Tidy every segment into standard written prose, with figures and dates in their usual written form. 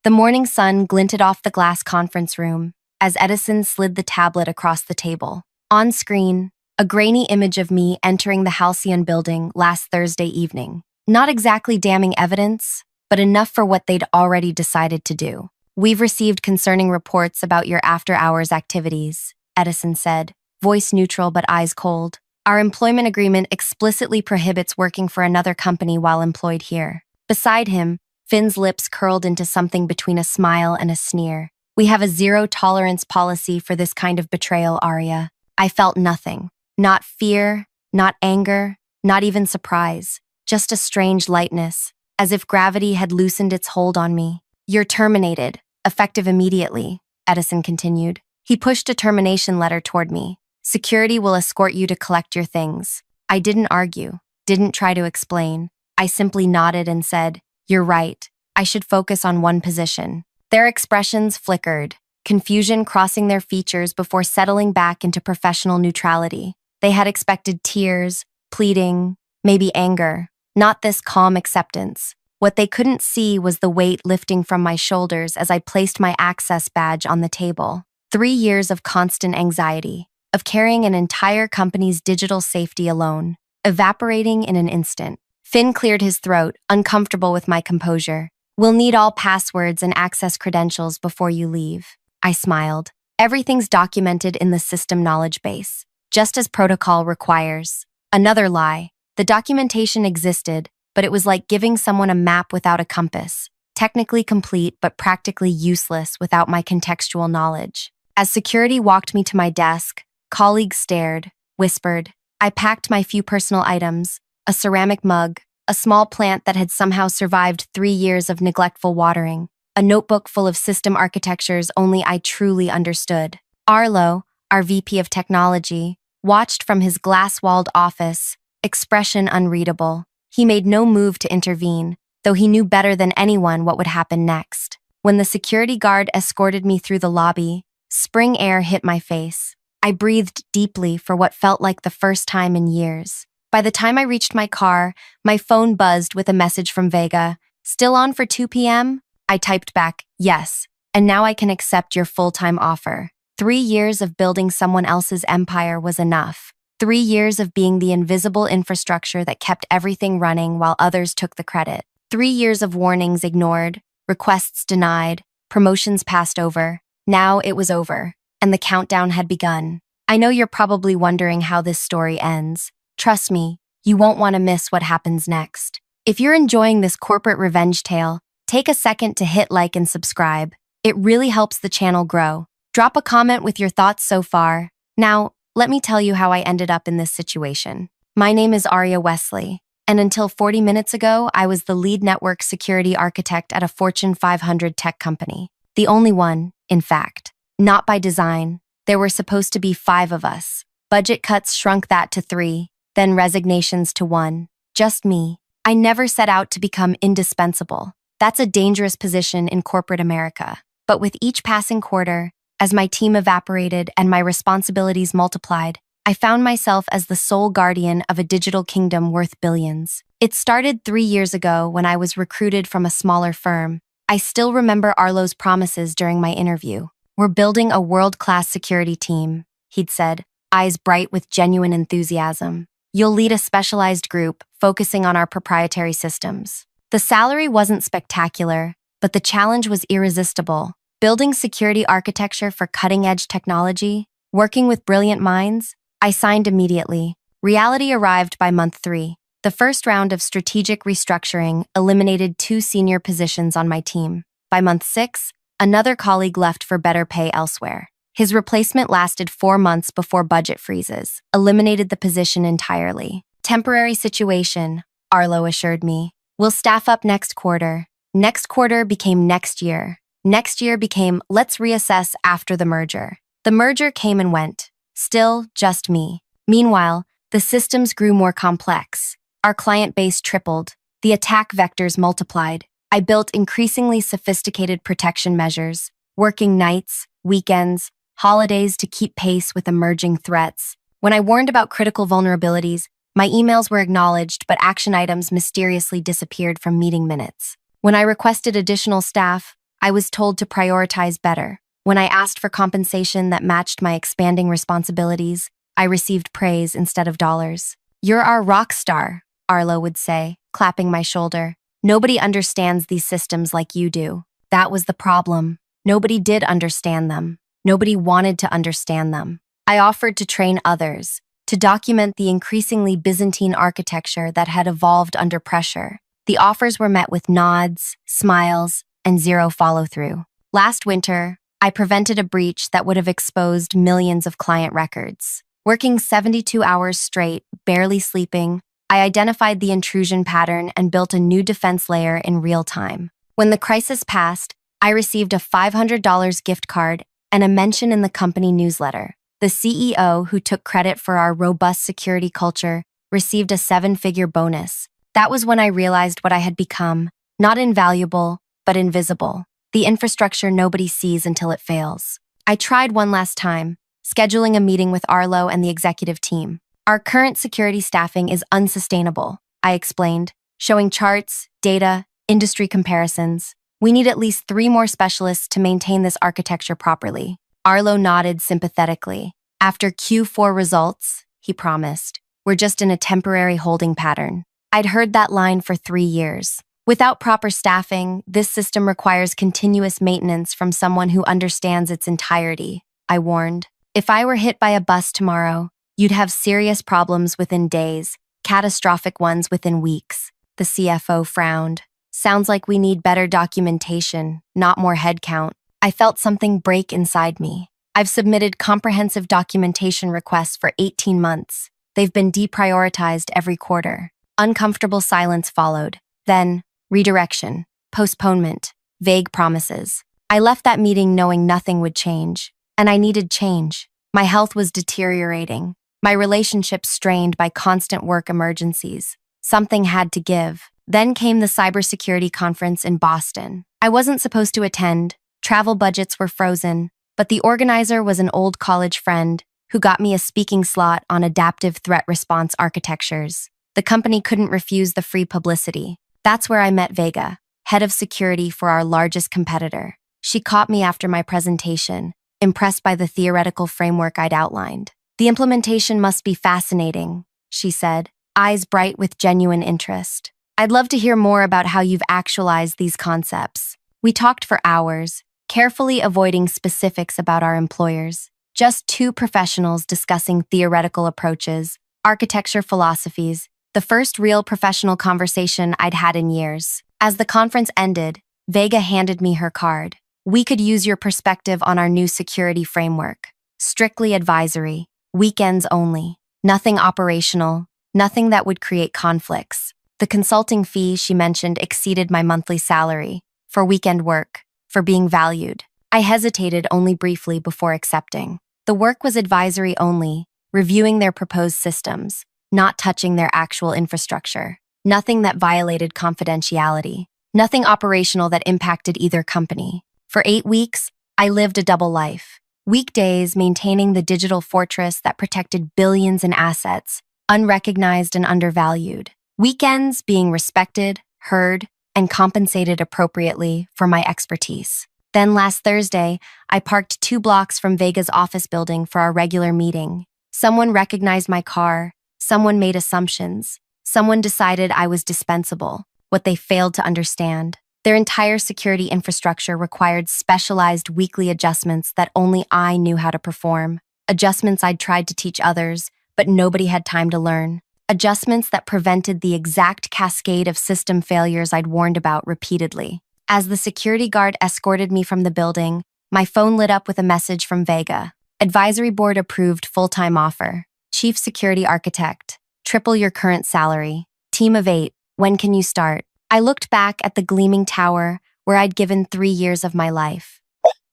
The morning sun glinted off the glass conference room as Edison slid the tablet across the table. On screen, a grainy image of me entering the Halcyon building last Thursday evening. Not exactly damning evidence, but enough for what they'd already decided to do. "We've received concerning reports about your after-hours activities," Edison said, voice neutral but eyes cold. "Our employment agreement explicitly prohibits working for another company while employed here." Beside him, Finn's lips curled into something between a smile and a sneer. "We have a zero-tolerance policy for this kind of betrayal, Aria." I felt nothing. Not fear, not anger, not even surprise. Just a strange lightness, as if gravity had loosened its hold on me. "You're terminated, effective immediately," Edison continued. He pushed a termination letter toward me. "Security will escort you to collect your things." I didn't argue, didn't try to explain. I simply nodded and said, "You're right. I should focus on one position." Their expressions flickered, confusion crossing their features before settling back into professional neutrality. They had expected tears, pleading, maybe anger. Not this calm acceptance. What they couldn't see was the weight lifting from my shoulders as I placed my access badge on the table. 3 years of constant anxiety, of carrying an entire company's digital safety alone, evaporating in an instant. Finn cleared his throat, uncomfortable with my composure. "We'll need all passwords and access credentials before you leave." I smiled. "Everything's documented in the system knowledge base, just as protocol requires." Another lie. The documentation existed, but it was like giving someone a map without a compass, technically complete but practically useless without my contextual knowledge. As security walked me to my desk, colleagues stared, whispered. I packed my few personal items, a ceramic mug, a small plant that had somehow survived 3 years of neglectful watering, a notebook full of system architectures only I truly understood. Arlo, our VP of technology, watched from his glass-walled office, expression unreadable. He made no move to intervene, though he knew better than anyone what would happen next. When the security guard escorted me through the lobby, spring air hit my face. I breathed deeply for what felt like the first time in years. By the time I reached my car, my phone buzzed with a message from Vega. "Still on for 2 p.m.? I typed back, "Yes, and now I can accept your full-time offer." 3 years of building someone else's empire was enough. 3 years of being the invisible infrastructure that kept everything running while others took the credit. 3 years of warnings ignored, requests denied, promotions passed over. Now it was over, and the countdown had begun. I know you're probably wondering how this story ends. Trust me, you won't want to miss what happens next. If you're enjoying this corporate revenge tale, take a second to hit like and subscribe. It really helps the channel grow. Drop a comment with your thoughts so far. Now, let me tell you how I ended up in this situation. My name is Aria Wesley, and until 40 minutes ago, I was the lead network security architect at a Fortune 500 tech company. The only one, in fact. Not by design. There were supposed to be 5 of us. Budget cuts shrunk that to 3, then resignations to 1. Just me. I never set out to become indispensable. That's a dangerous position in corporate America. But with each passing quarter, as my team evaporated and my responsibilities multiplied, I found myself as the sole guardian of a digital kingdom worth billions. It started 3 years ago when I was recruited from a smaller firm. I still remember Arlo's promises during my interview. "We're building a world-class security team," he'd said, eyes bright with genuine enthusiasm. "You'll lead a specialized group focusing on our proprietary systems." The salary wasn't spectacular, but the challenge was irresistible. Building security architecture for cutting-edge technology, working with brilliant minds, I signed immediately. Reality arrived by month 3. The first round of strategic restructuring eliminated 2 senior positions on my team. By month 6, another colleague left for better pay elsewhere. His replacement lasted 4 months before budget freezes, eliminated the position entirely. "Temporary situation," Arlo assured me. "We'll staff up next quarter." Next quarter became next year. Next year became let's reassess after the merger. The merger came and went. Still, just me. Meanwhile, the systems grew more complex. Our client base tripled. The attack vectors multiplied. I built increasingly sophisticated protection measures, working nights, weekends, holidays to keep pace with emerging threats. When I warned about critical vulnerabilities, my emails were acknowledged, but action items mysteriously disappeared from meeting minutes. When I requested additional staff, I was told to prioritize better. When I asked for compensation that matched my expanding responsibilities, I received praise instead of dollars. "You're our rock star," Arlo would say, clapping my shoulder. "Nobody understands these systems like you do." That was the problem. Nobody did understand them. Nobody wanted to understand them. I offered to train others, to document the increasingly Byzantine architecture that had evolved under pressure. The offers were met with nods, smiles, and zero follow-through. Last winter, I prevented a breach that would have exposed millions of client records. Working 72 hours straight, barely sleeping, I identified the intrusion pattern and built a new defense layer in real time. When the crisis passed, I received a $500 gift card and a mention in the company newsletter. The CEO, who took credit for our robust security culture, received a seven-figure bonus. That was when I realized what I had become, not invaluable, but invisible. The infrastructure nobody sees until it fails. I tried one last time, scheduling a meeting with Arlo and the executive team. "Our current security staffing is unsustainable," I explained, showing charts, data, industry comparisons. "We need at least 3 more specialists to maintain this architecture properly." Arlo nodded sympathetically. "After Q4 results," he promised, "we're just in a temporary holding pattern." I'd heard that line for 3 years. Without proper staffing, this system requires continuous maintenance from someone who understands its entirety, I warned. "If I were hit by a bus tomorrow, you'd have serious problems within days, catastrophic ones within weeks." The CFO frowned. "Sounds like we need better documentation, not more headcount." I felt something break inside me. I've submitted comprehensive documentation requests for 18 months. They've been deprioritized every quarter. Uncomfortable silence followed. Then, redirection, postponement, vague promises. I left that meeting knowing nothing would change. And I needed change. My health was deteriorating. My relationships strained by constant work emergencies. Something had to give. Then came the cybersecurity conference in Boston. I wasn't supposed to attend. Travel budgets were frozen, but the organizer was an old college friend who got me a speaking slot on adaptive threat response architectures. The company couldn't refuse the free publicity. That's where I met Vega, head of security for our largest competitor. She caught me after my presentation, impressed by the theoretical framework I'd outlined. "The implementation must be fascinating," she said, eyes bright with genuine interest. "I'd love to hear more about how you've actualized these concepts." We talked for hours, carefully avoiding specifics about our employers. Just 2 professionals discussing theoretical approaches, architecture philosophies, the first real professional conversation I'd had in years. As the conference ended, Vega handed me her card. "We could use your perspective on our new security framework. Strictly advisory, weekends only, nothing operational, nothing that would create conflicts." The consulting fee she mentioned exceeded my monthly salary, for weekend work, for being valued. I hesitated only briefly before accepting. The work was advisory only, reviewing their proposed systems, not touching their actual infrastructure. Nothing that violated confidentiality. Nothing operational that impacted either company. For 8 weeks, I lived a double life. Weekdays maintaining the digital fortress that protected billions in assets, unrecognized and undervalued. Weekends being respected, heard, and compensated appropriately for my expertise. Then last Thursday, I parked 2 blocks from Vega's office building for our regular meeting. Someone recognized my car, someone made assumptions, someone decided I was dispensable, what they failed to understand. Their entire security infrastructure required specialized weekly adjustments that only I knew how to perform. Adjustments I'd tried to teach others, but nobody had time to learn. Adjustments that prevented the exact cascade of system failures I'd warned about repeatedly. As the security guard escorted me from the building, my phone lit up with a message from Vega. "Advisory board approved full-time offer. Chief security architect. Triple your current salary. Team of 8. When can you start?" I looked back at the gleaming tower where I'd given 3 years of my life.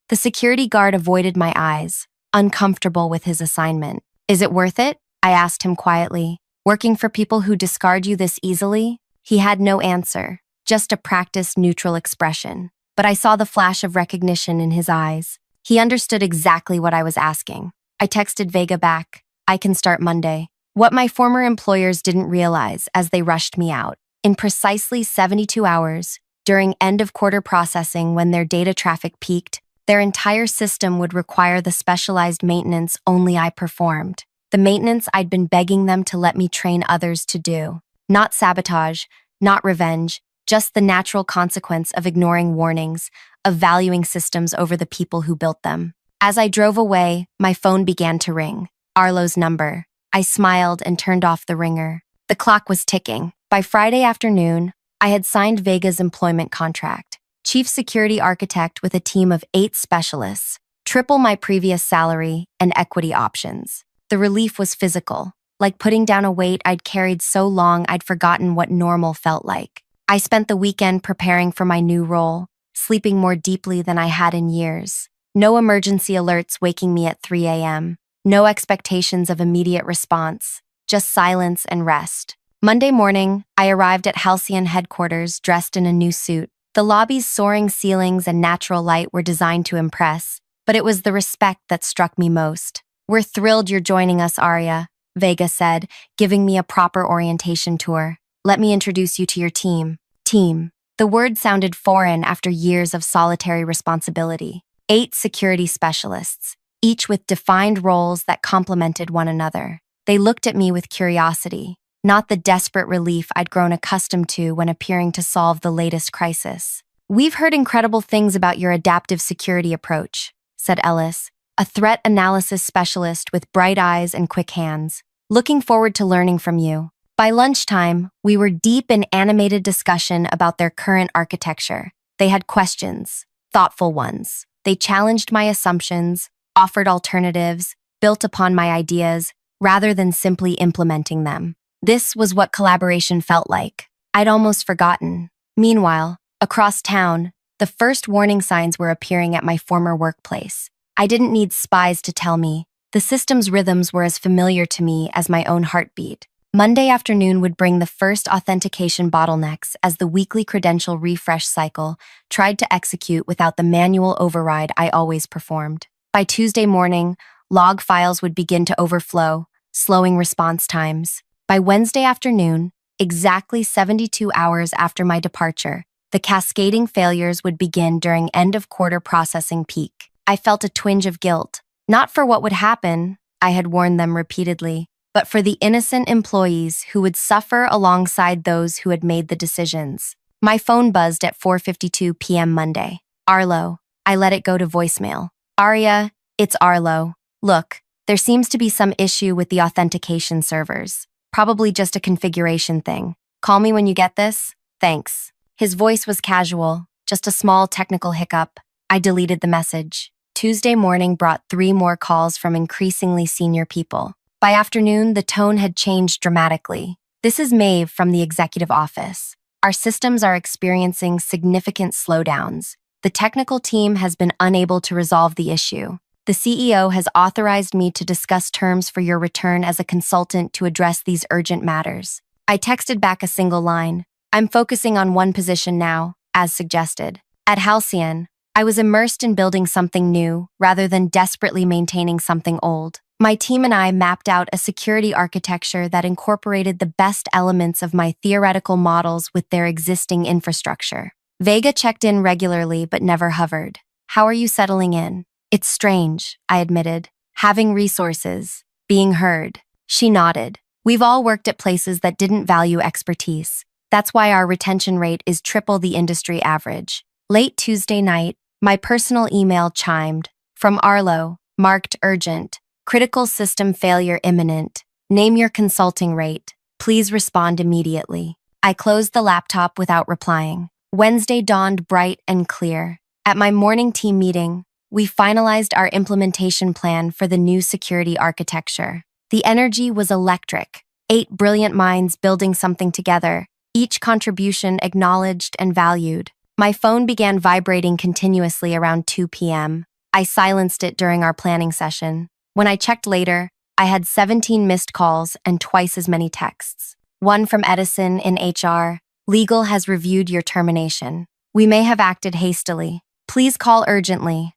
The security guard avoided my eyes, uncomfortable with his assignment. "Is it worth it?" I asked him quietly. "Working for people who discard you this easily?" He had no answer, just a practiced neutral expression. But I saw the flash of recognition in his eyes. He understood exactly what I was asking. I texted Vega back, "I can start Monday." What my former employers didn't realize as they rushed me out. In precisely 72 hours, During end-of-quarter processing, when their data traffic peaked, their entire system would require the specialized maintenance only I performed. The maintenance I'd been begging them to let me train others to do. Not sabotage, not revenge, just the natural consequence of ignoring warnings, of valuing systems over the people who built them. As I drove away, my phone began to ring. Arlo's number. I smiled and turned off the ringer. The clock was ticking. By Friday afternoon, I had signed Vega's employment contract. Chief security architect with a team of 8 specialists, triple my previous salary and equity options. The relief was physical, like putting down a weight I'd carried so long I'd forgotten what normal felt like. I spent the weekend preparing for my new role, sleeping more deeply than I had in years. No emergency alerts waking me at 3 a.m. No expectations of immediate response, just silence and rest. Monday morning, I arrived at Halcyon headquarters dressed in a new suit. The lobby's soaring ceilings and natural light were designed to impress, but it was the respect that struck me most. "We're thrilled you're joining us, Aria," Vega said, giving me a proper orientation tour. "Let me introduce you to your team." Team. The word sounded foreign after years of solitary responsibility. 8 security specialists, each with defined roles that complemented one another. They looked at me with curiosity, not the desperate relief I'd grown accustomed to when appearing to solve the latest crisis. "We've heard incredible things about your adaptive security approach," said Ellis, a threat analysis specialist with bright eyes and quick hands. "Looking forward to learning from you." By lunchtime, we were deep in animated discussion about their current architecture. They had questions, thoughtful ones. They challenged my assumptions, offered alternatives, built upon my ideas, rather than simply implementing them. This was what collaboration felt like. I'd almost forgotten. Meanwhile, across town, the first warning signs were appearing at my former workplace. I didn't need spies to tell me. The system's rhythms were as familiar to me as my own heartbeat. Monday afternoon would bring the first authentication bottlenecks as the weekly credential refresh cycle tried to execute without the manual override I always performed. By Tuesday morning, log files would begin to overflow, slowing response times. By Wednesday afternoon, exactly 72 hours after my departure, the cascading failures would begin during end-of-quarter processing peak. I felt a twinge of guilt, not for what would happen, I had warned them repeatedly, but for the innocent employees who would suffer alongside those who had made the decisions. My phone buzzed at 4:52 p.m. Monday. "Arlo." I let it go to voicemail. "Aria, it's Arlo. Look, there seems to be some issue with the authentication servers. Probably just a configuration thing. Call me when you get this. Thanks." His voice was casual, just a small technical hiccup. I deleted the message. Tuesday morning brought 3 more calls from increasingly senior people. By afternoon, the tone had changed dramatically. "This is Maeve from the executive office. Our systems are experiencing significant slowdowns. The technical team has been unable to resolve the issue. The CEO has authorized me to discuss terms for your return as a consultant to address these urgent matters." I texted back a single line. "I'm focusing on one position now, as suggested." At Halcyon, I was immersed in building something new rather than desperately maintaining something old. My team and I mapped out a security architecture that incorporated the best elements of my theoretical models with their existing infrastructure. Vega checked in regularly but never hovered. "How are you settling in?" "It's strange," I admitted. "Having resources, being heard." She nodded. "We've all worked at places that didn't value expertise. That's why our retention rate is triple the industry average." Late Tuesday night, my personal email chimed. From Arlo, marked urgent. "Critical system failure imminent. Name your consulting rate. Please respond immediately." I closed the laptop without replying. Wednesday dawned bright and clear. At my morning team meeting, we finalized our implementation plan for the new security architecture. The energy was electric. 8 brilliant minds building something together, each contribution acknowledged and valued. My phone began vibrating continuously around 2 p.m. I silenced it during our planning session. When I checked later, I had 17 missed calls and twice as many texts. One from Edison in HR. "Legal has reviewed your termination. We may have acted hastily. Please call urgently."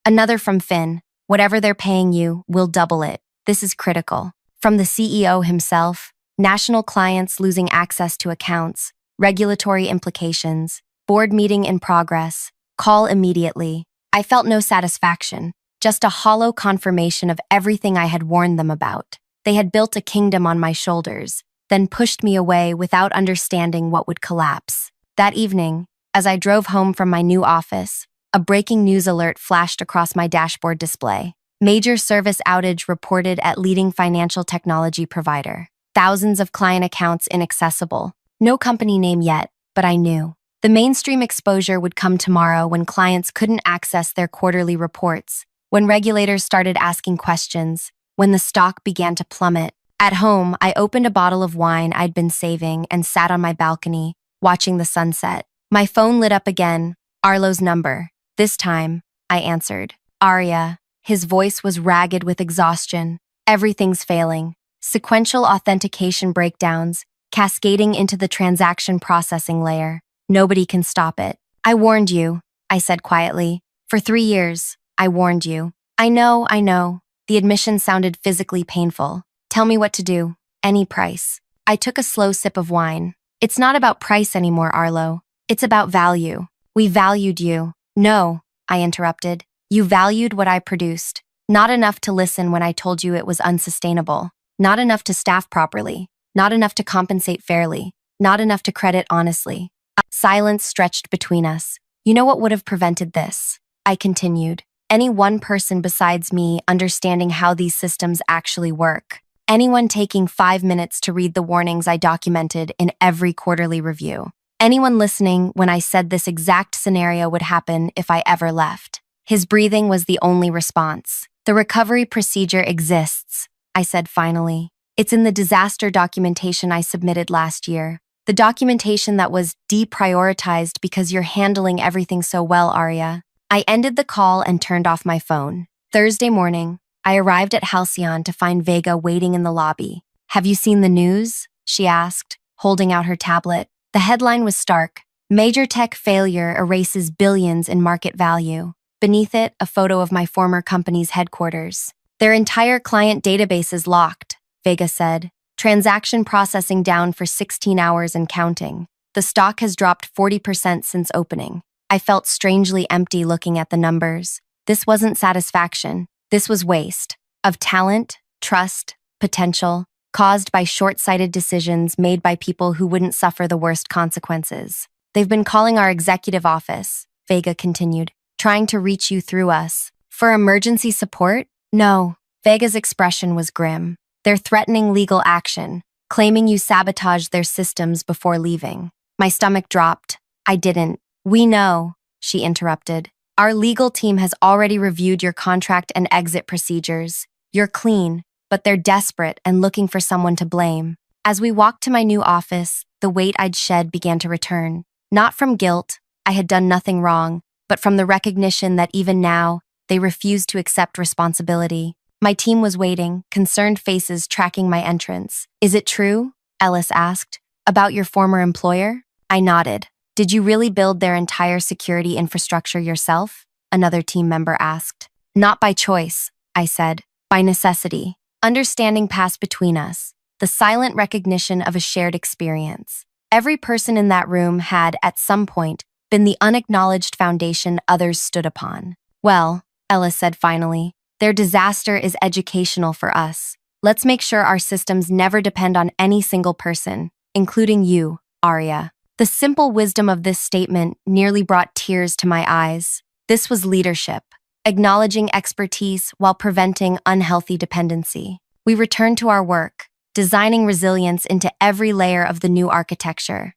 Another from Finn. "Whatever they're paying you, we'll double it. This is critical." From the CEO himself. "National clients losing access to accounts. regulatory implications, board meeting in progress, call immediately. I felt no satisfaction, just a hollow confirmation of everything I had warned them about. They had built a kingdom on my shoulders, then pushed me away without understanding what would collapse. That evening, as I drove home from my new office, a breaking news alert flashed across my dashboard display. Major service outage reported at leading financial technology provider. Thousands of client accounts inaccessible. No company name yet, but I knew. The mainstream exposure would come tomorrow when clients couldn't access their quarterly reports, when regulators started asking questions, when the stock began to plummet. At home, I opened a bottle of wine I'd been saving and sat on my balcony, watching the sunset. My phone lit up again, Arlo's number. This time, I answered. Aria. His voice was ragged with exhaustion. Everything's failing. Sequential authentication breakdowns, cascading into the transaction processing layer. Nobody can stop it. I warned you, I said quietly. For 3 years, I warned you. I know. The admission sounded physically painful. Tell me what to do. Any price. I took a slow sip of wine. It's not about price anymore, Arlo. It's about value. We valued you. No, I interrupted. You valued what I produced. Not enough to listen when I told you it was unsustainable. Not enough to staff properly. Not enough to compensate fairly. Not enough to credit honestly. Silence stretched between us. You know what would have prevented this? I continued. Any one person besides me understanding how these systems actually work. Anyone taking 5 minutes to read the warnings I documented in every quarterly review. Anyone listening when I said this exact scenario would happen if I ever left. His breathing was the only response. The recovery procedure exists, I said finally. It's in the disaster documentation I submitted last year. The documentation that was deprioritized because you're handling everything so well, Aria. I ended the call and turned off my phone. Thursday morning, I arrived at Halcyon to find Vega waiting in the lobby. Have you seen the news? She asked, holding out her tablet. The headline was stark. Major tech failure erases billions in market value. Beneath it, a photo of my former company's headquarters. Their entire client database is locked, Vega said. Transaction processing down for 16 hours and counting. The stock has dropped 40% since opening. I felt strangely empty looking at the numbers. This wasn't satisfaction. This was waste. Of talent, trust, potential, caused by short-sighted decisions made by people who wouldn't suffer the worst consequences. They've been calling our executive office, Vega continued, trying to reach you through us. For emergency support? No. Vega's expression was grim. They're threatening legal action, claiming you sabotaged their systems before leaving. My stomach dropped. I didn't. We know, she interrupted. Our legal team has already reviewed your contract and exit procedures. You're clean, but they're desperate and looking for someone to blame. As we walked to my new office, the weight I'd shed began to return. Not from guilt, I had done nothing wrong, but from the recognition that even now, they refused to accept responsibility. My team was waiting, concerned faces tracking my entrance. Is it true? Ellis asked. About your former employer? I nodded. Did you really build their entire security infrastructure yourself? Another team member asked. Not by choice, I said. By necessity. Understanding passed between us. The silent recognition of a shared experience. Every person in that room had, at some point, been the unacknowledged foundation others stood upon. Well, Ellis said finally, their disaster is educational for us. Let's make sure our systems never depend on any single person, including you, Aria. The simple wisdom of this statement nearly brought tears to my eyes. This was leadership, acknowledging expertise while preventing unhealthy dependency. We returned to our work, designing resilience into every layer of the new architecture.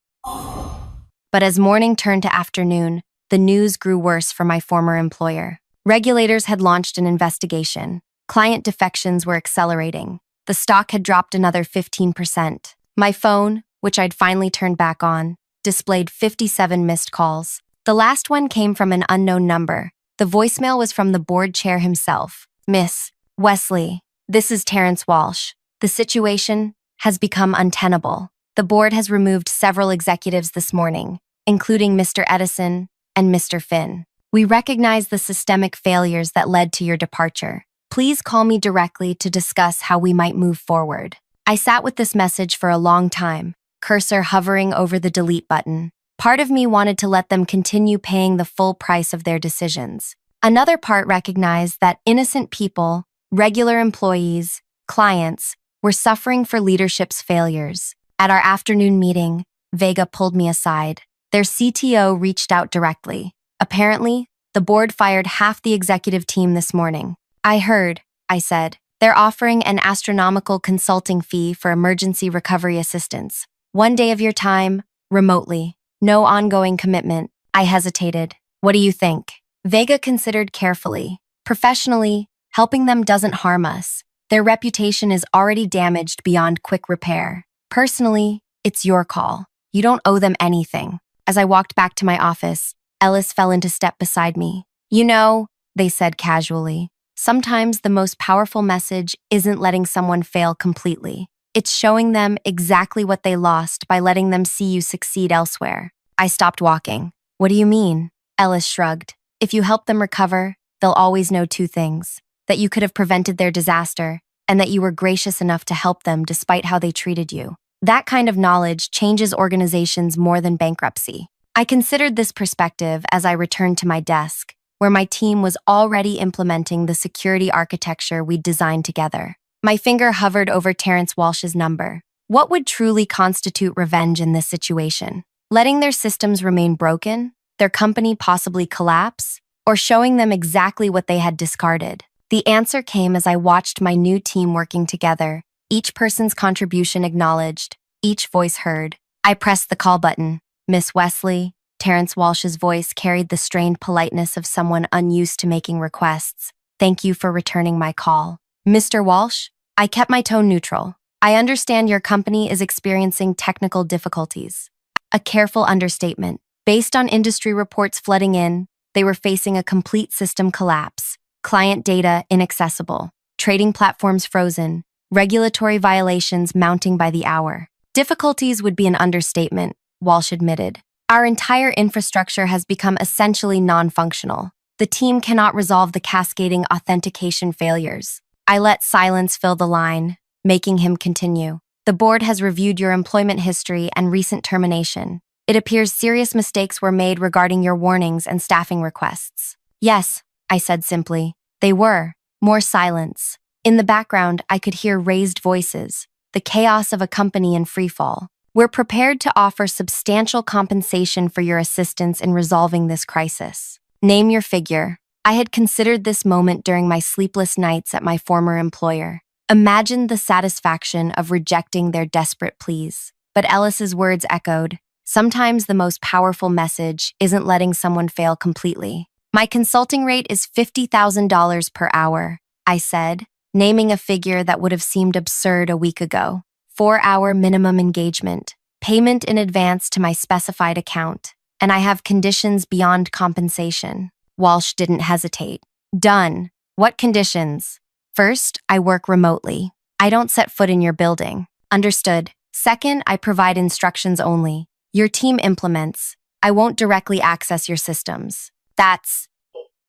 But as morning turned to afternoon, the news grew worse for my former employer. Regulators had launched an investigation. Client defections were accelerating. The stock had dropped another 15%. My phone, which I'd finally turned back on, displayed 57 missed calls. The last one came from an unknown number. The voicemail was from the board chair himself. Miss Wesley, this is Terrence Walsh. The situation has become untenable. The board has removed several executives this morning, including Mr. Edison and Mr. Finn. We recognize the systemic failures that led to your departure. Please call me directly to discuss how we might move forward. I sat with this message for a long time, cursor hovering over the delete button. Part of me wanted to let them continue paying the full price of their decisions. Another part recognized that innocent people, regular employees, clients, were suffering for leadership's failures. At our afternoon meeting, Vega pulled me aside. Their CTO reached out directly. Apparently, the board fired half the executive team this morning. I heard, I said. They're offering an astronomical consulting fee for emergency recovery assistance. 1 day of your time, remotely. No ongoing commitment. I hesitated. What do you think? Vega considered carefully. Professionally, helping them doesn't harm us. Their reputation is already damaged beyond quick repair. Personally, it's your call. You don't owe them anything. As I walked back to my office, Ellis fell into step beside me. You know, they said casually, sometimes the most powerful message isn't letting someone fail completely. It's showing them exactly what they lost by letting them see you succeed elsewhere. I stopped walking. What do you mean? Ellis shrugged. If you help them recover, they'll always know 2 things. That you could have prevented their disaster, and that you were gracious enough to help them despite how they treated you. That kind of knowledge changes organizations more than bankruptcy. I considered this perspective as I returned to my desk, where my team was already implementing the security architecture we'd designed together. My finger hovered over Terrence Walsh's number. What would truly constitute revenge in this situation? Letting their systems remain broken? Their company possibly collapse? Or showing them exactly what they had discarded? The answer came as I watched my new team working together, each person's contribution acknowledged, each voice heard. I pressed the call button. Miss Wesley, Terrence Walsh's voice carried the strained politeness of someone unused to making requests. Thank you for returning my call. Mr. Walsh, I kept my tone neutral. I understand your company is experiencing technical difficulties. A careful understatement. Based on industry reports flooding in, they were facing a complete system collapse. Client data inaccessible, trading platforms frozen, regulatory violations mounting by the hour. Difficulties would be an understatement, Walsh admitted. Our entire infrastructure has become essentially non-functional. The team cannot resolve the cascading authentication failures. I let silence fill the line, making him continue. The board has reviewed your employment history and recent termination. It appears serious mistakes were made regarding your warnings and staffing requests. Yes, I said simply. They were. More silence. In the background, I could hear raised voices, the chaos of a company in freefall. We're prepared to offer substantial compensation for your assistance in resolving this crisis. Name your figure. I had considered this moment during my sleepless nights at my former employer. Imagined the satisfaction of rejecting their desperate pleas. But Ellis's words echoed. Sometimes the most powerful message isn't letting someone fail completely. My consulting rate is $50,000 per hour, I said, naming a figure that would have seemed absurd a week ago. 4-hour minimum engagement, payment in advance to my specified account, and I have conditions beyond compensation. Walsh didn't hesitate. Done. What conditions? First, I work remotely. I don't set foot in your building. Understood. Second, I provide instructions only. Your team implements. I won't directly access your systems. That's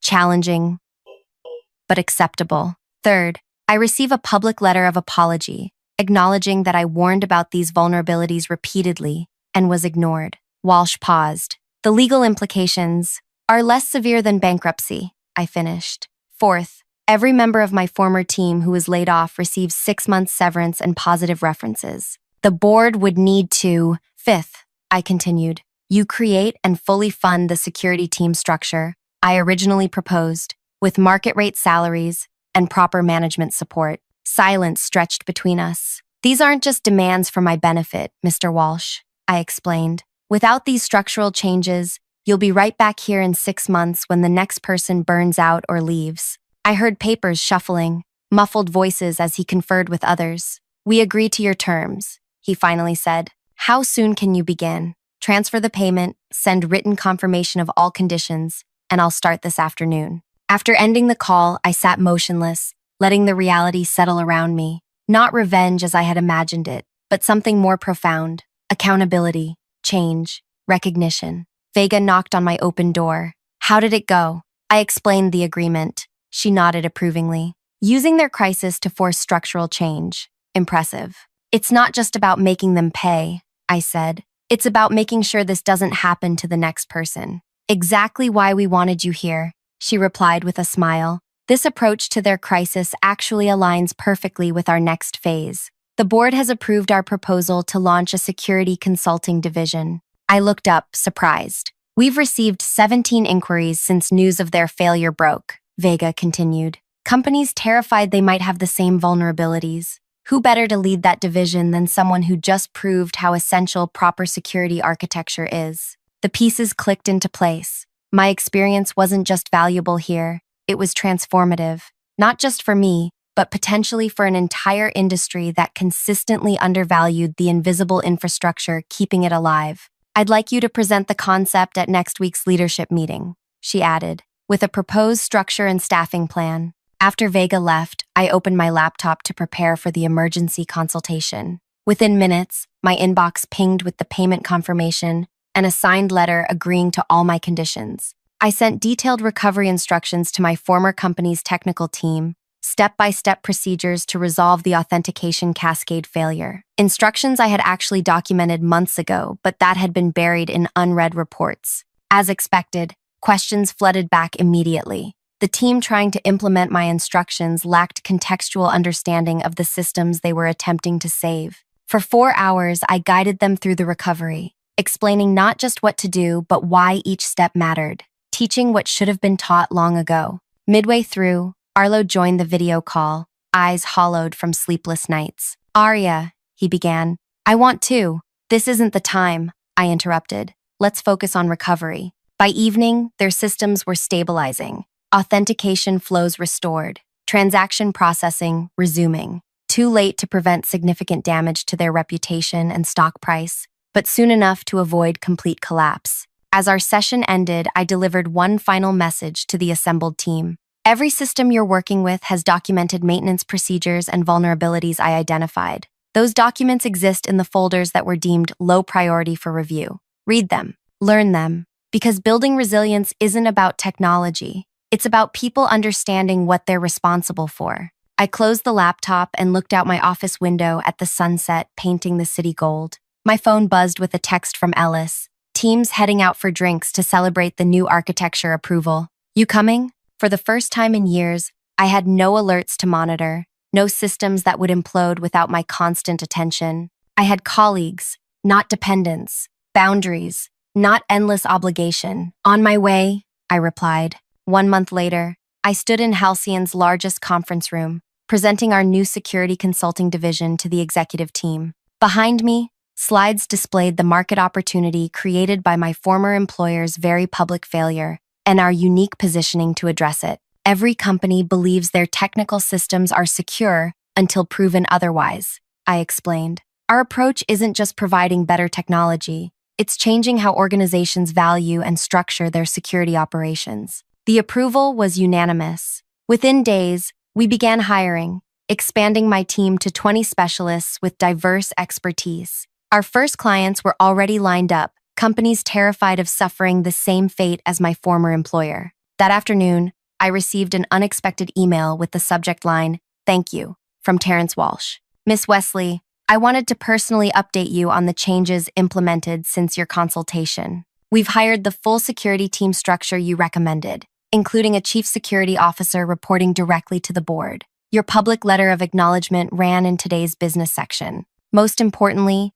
challenging, but acceptable. Third, I receive a public letter of apology, acknowledging that I warned about these vulnerabilities repeatedly and was ignored. Walsh paused. The legal implications are less severe than bankruptcy, I finished. Fourth, every member of my former team who was laid off receives 6 months severance and positive references. The board would need to. Fifth, I continued. You create and fully fund the security team structure I originally proposed, with market rate salaries and proper management support. Silence stretched between us. These aren't just demands for my benefit, Mr. Walsh, I explained. Without these structural changes, you'll be right back here in 6 months when the next person burns out or leaves. I heard papers shuffling, muffled voices as he conferred with others. We agree to your terms, he finally said. How soon can you begin? Transfer the payment, send written confirmation of all conditions, and I'll start this afternoon. After ending the call, I sat motionless, letting the reality settle around me. Not revenge as I had imagined it, but something more profound. Accountability, change, recognition. Vega knocked on my open door. How did it go? I explained the agreement. She nodded approvingly. Using their crisis to force structural change. Impressive. It's not just about making them pay. I said. It's about making sure this doesn't happen to the next person. Exactly why we wanted you here, she replied with a smile. This approach to their crisis actually aligns perfectly with our next phase. The board has approved our proposal to launch a security consulting division. I looked up, surprised. We've received 17 inquiries since news of their failure broke, Vega continued. Companies terrified they might have the same vulnerabilities. Who better to lead that division than someone who just proved how essential proper security architecture is? The pieces clicked into place. My experience wasn't just valuable here, it was transformative, not just for me, but potentially for an entire industry that consistently undervalued the invisible infrastructure keeping it alive. I'd like you to present the concept at next week's leadership meeting, she added, with a proposed structure and staffing plan. After Vega left, I opened my laptop to prepare for the emergency consultation. Within minutes, my inbox pinged with the payment confirmation and a signed letter agreeing to all my conditions. I sent detailed recovery instructions to my former company's technical team, step-by-step procedures to resolve the authentication cascade failure. Instructions I had actually documented months ago, but that had been buried in unread reports. As expected, questions flooded back immediately. The team trying to implement my instructions lacked contextual understanding of the systems they were attempting to save. For 4 hours, I guided them through the recovery, explaining not just what to do, but why each step mattered, teaching what should have been taught long ago. Midway through, Arlo joined the video call, eyes hollowed from sleepless nights. Aria, he began. I want to. This isn't the time, I interrupted. Let's focus on recovery. By evening, their systems were stabilizing. Authentication flows restored, transaction processing resuming. Too late to prevent significant damage to their reputation and stock price, but soon enough to avoid complete collapse. As our session ended, I delivered one final message to the assembled team. Every system you're working with has documented maintenance procedures and vulnerabilities I identified. Those documents exist in the folders that were deemed low priority for review. Read them, learn them, because building resilience isn't about technology. It's about people understanding what they're responsible for. I closed the laptop and looked out my office window at the sunset painting the city gold. My phone buzzed with a text from Ellis. Teams heading out for drinks to celebrate the new architecture approval. You coming? For the first time in years, I had no alerts to monitor, no systems that would implode without my constant attention. I had colleagues, not dependents, boundaries, not endless obligation. On my way, I replied. 1 month later, I stood in Halcyon's largest conference room, presenting our new security consulting division to the executive team. Behind me, slides displayed the market opportunity created by my former employer's very public failure and our unique positioning to address it. Every company believes their technical systems are secure until proven otherwise, I explained. Our approach isn't just providing better technology, it's changing how organizations value and structure their security operations. The approval was unanimous. Within days, we began hiring, expanding my team to 20 specialists with diverse expertise. Our first clients were already lined up, companies terrified of suffering the same fate as my former employer. That afternoon, I received an unexpected email with the subject line, "Thank you," from Terrence Walsh. Miss Wesley, I wanted to personally update you on the changes implemented since your consultation. We've hired the full security team structure you recommended, including a chief security officer reporting directly to the board. Your public letter of acknowledgement ran in today's business section. Most importantly,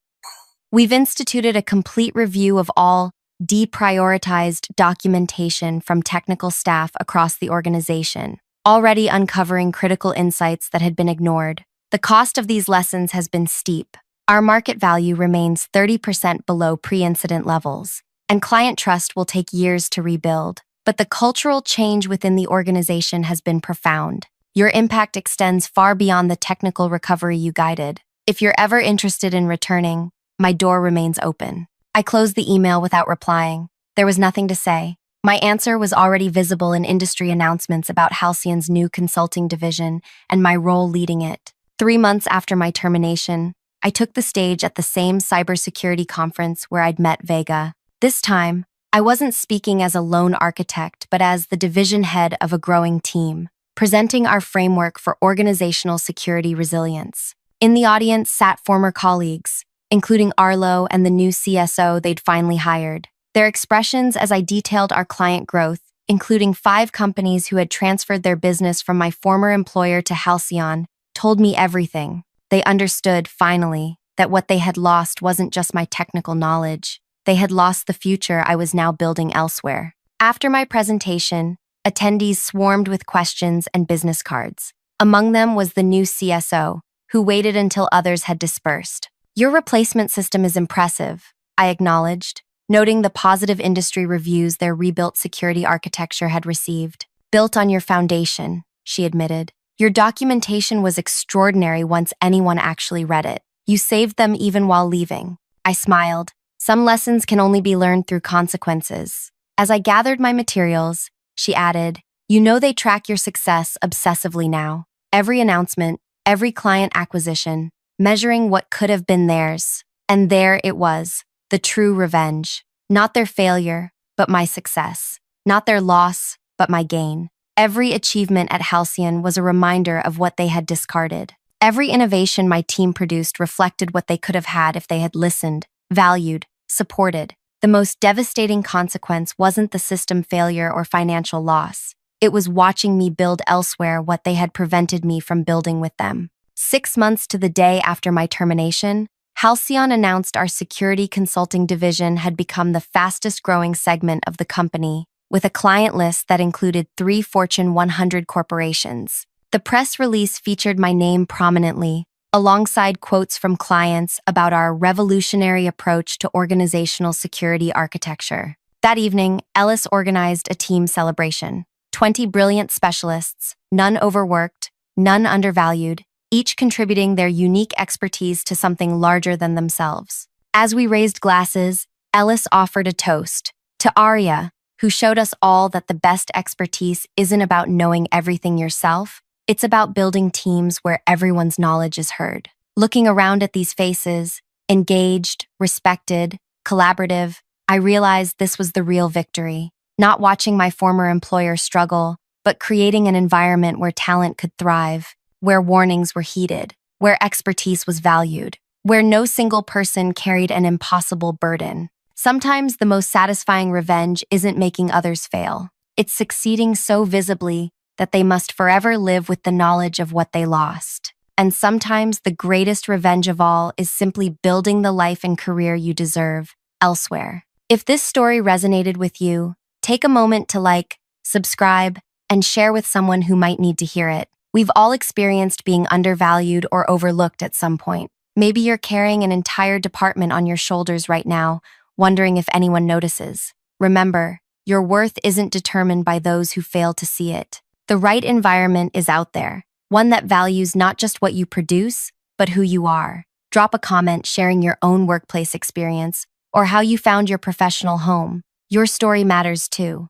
we've instituted a complete review of all deprioritized documentation from technical staff across the organization, already uncovering critical insights that had been ignored. The cost of these lessons has been steep. Our market value remains 30% below pre-incident levels, and client trust will take years to rebuild. But the cultural change within the organization has been profound. Your impact extends far beyond the technical recovery you guided. If you're ever interested in returning, my door remains open. I closed the email without replying. There was nothing to say. My answer was already visible in industry announcements about Halcyon's new consulting division and my role leading it. 3 months after my termination, I took the stage at the same cybersecurity conference where I'd met Vega. This time, I wasn't speaking as a lone architect, but as the division head of a growing team, presenting our framework for organizational security resilience. In the audience sat former colleagues, including Arlo and the new CSO they'd finally hired. Their expressions as I detailed our client growth, including 5 companies who had transferred their business from my former employer to Halcyon, told me everything. They understood, finally, that what they had lost wasn't just my technical knowledge. They had lost the future I was now building elsewhere. After my presentation, attendees swarmed with questions and business cards. Among them was the new CSO, who waited until others had dispersed. "Your replacement system is impressive," I acknowledged, noting the positive industry reviews their rebuilt security architecture had received. "Built on your foundation," she admitted. "Your documentation was extraordinary once anyone actually read it. You saved them even while leaving." I smiled. "Some lessons can only be learned through consequences." As I gathered my materials, she added, "You know they track your success obsessively now. Every announcement, every client acquisition, measuring what could have been theirs. And there it was, the true revenge. Not their failure, but my success. Not their loss, but my gain. Every achievement at Halcyon was a reminder of what they had discarded. Every innovation my team produced reflected what they could have had if they had listened, valued, supported. The most devastating consequence wasn't the system failure or financial loss. It was watching me build elsewhere what they had prevented me from building with them. 6 months to the day after my termination, Halcyon announced our security consulting division had become the fastest-growing segment of the company, with a client list that included 3 Fortune 100 corporations. The press release featured my name prominently, alongside quotes from clients about our revolutionary approach to organizational security architecture. That evening, Ellis organized a team celebration. 20 brilliant specialists, none overworked, none undervalued, each contributing their unique expertise to something larger than themselves. As we raised glasses, Ellis offered a toast to Aria, who showed us all that the best expertise isn't about knowing everything yourself, it's about building teams where everyone's knowledge is heard. Looking around at these faces, engaged, respected, collaborative, I realized this was the real victory. Not watching my former employer struggle, but creating an environment where talent could thrive, where warnings were heeded, where expertise was valued, where no single person carried an impossible burden. Sometimes the most satisfying revenge isn't making others fail. It's succeeding so visibly that they must forever live with the knowledge of what they lost. And sometimes the greatest revenge of all is simply building the life and career you deserve elsewhere. If this story resonated with you, take a moment to like, subscribe, and share with someone who might need to hear it. We've all experienced being undervalued or overlooked at some point. Maybe you're carrying an entire department on your shoulders right now, wondering if anyone notices. Remember, your worth isn't determined by those who fail to see it. The right environment is out there, one that values not just what you produce, but who you are. Drop a comment sharing your own workplace experience or how you found your professional home. Your story matters too.